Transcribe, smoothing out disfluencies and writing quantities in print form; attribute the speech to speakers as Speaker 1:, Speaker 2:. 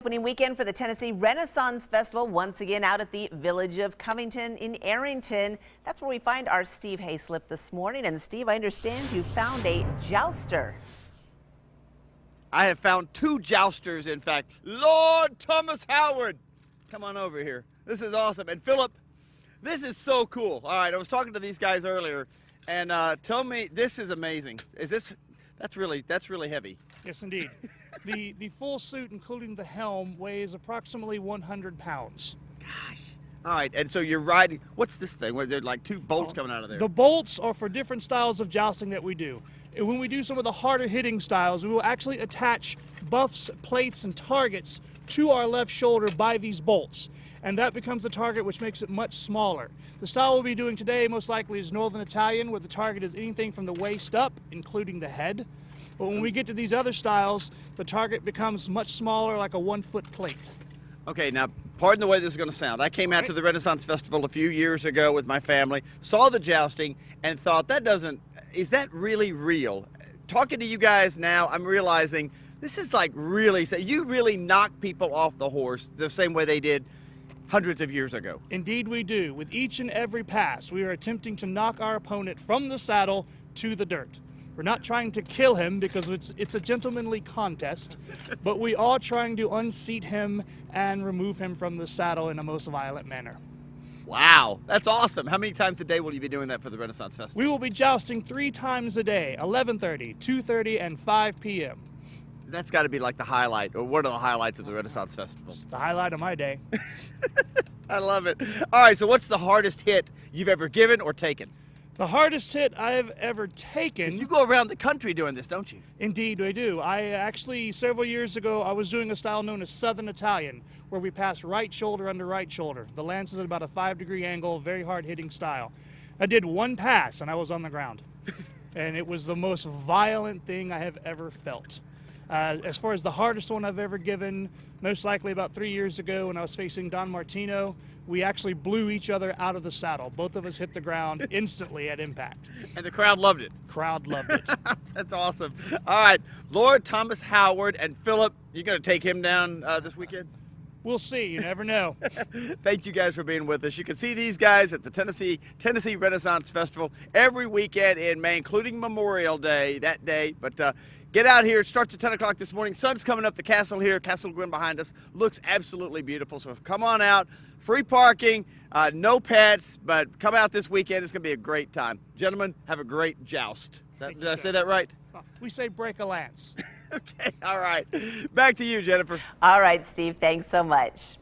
Speaker 1: Opening weekend for the Tennessee Renaissance Festival, once again out at the Village of Covington in Arrington. That's where we find our Steve Hayslip this morning. And Steve, I understand you found a jouster.
Speaker 2: I have found two jousters, in fact. Lord Thomas Howard, come on over here. This is awesome. And Philip, this is so cool. All right, I was talking to these guys earlier, and tell me, this is amazing. That's really heavy.
Speaker 3: Yes, indeed. The full suit, including the helm, weighs approximately 100 pounds.
Speaker 2: Gosh. All right, and so you're riding, what's this thing? Where there are like two bolts coming out of there?
Speaker 3: The bolts are for different styles of jousting that we do. And when we do some of the harder hitting styles, we will actually attach buffs, plates, and targets to our left shoulder by these bolts. And that becomes the target, which makes it much smaller. The style we'll be doing today most likely is Northern Italian, where the target is anything from the waist up, including the head. But when we get to these other styles, the target becomes much smaller, like a 1-foot plate.
Speaker 2: Okay, now, pardon the way this is going to sound. I came out to the Renaissance Festival a few years ago with my family, saw the jousting, and thought, is that really real? Talking to you guys now, I'm realizing this is like really, you really knock people off the horse the same way they did hundreds of years ago.
Speaker 3: Indeed we do. With each and every pass, we are attempting to knock our opponent from the saddle to the dirt. We're not trying to kill him because it's a gentlemanly contest, but we are trying to unseat him and remove him from the saddle in a most violent manner.
Speaker 2: Wow, that's awesome. How many times a day will you be doing that for the Renaissance Festival?
Speaker 3: We will be jousting 3 times a day, 11:30, 2:30, and 5 p.m.
Speaker 2: That's got to be like the highlight, or one of the highlights of the Renaissance Festival.
Speaker 3: It's the highlight of my day.
Speaker 2: I love it. All right, so what's the hardest hit you've ever given or taken?
Speaker 3: The hardest hit I have ever taken.
Speaker 2: You go around the country doing this, don't you?
Speaker 3: Indeed, I do. I actually, several years ago, I was doing a style known as Southern Italian, where we pass right shoulder under right shoulder. The lance is at about a 5-degree angle, very hard-hitting style. I did one pass, and I was on the ground. And it was the most violent thing I have ever felt. As far as the hardest one I've ever given, most likely about 3 years ago when I was facing Don Martino, we actually blew each other out of the saddle. Both of us hit the ground instantly at impact.
Speaker 2: And the crowd loved it.
Speaker 3: Crowd loved it.
Speaker 2: That's awesome. All right, Lord Thomas Howard and Philip, you're going to take him down this weekend?
Speaker 3: We'll see. You never know.
Speaker 2: Thank you guys for being with us. You can see these guys at the Tennessee Renaissance Festival every weekend in May, including Memorial Day, that day. But get out here. It starts at 10 o'clock this morning. Sun's coming up. The castle here, Castle Gwynn behind us, looks absolutely beautiful. So come on out. Free parking, no pets, but come out this weekend. It's going to be a great time. Gentlemen, have a great joust. Did I say that right?
Speaker 3: We say break a lance.
Speaker 2: Okay, all right. Back to you, Jennifer.
Speaker 1: All right, Steve, thanks so much.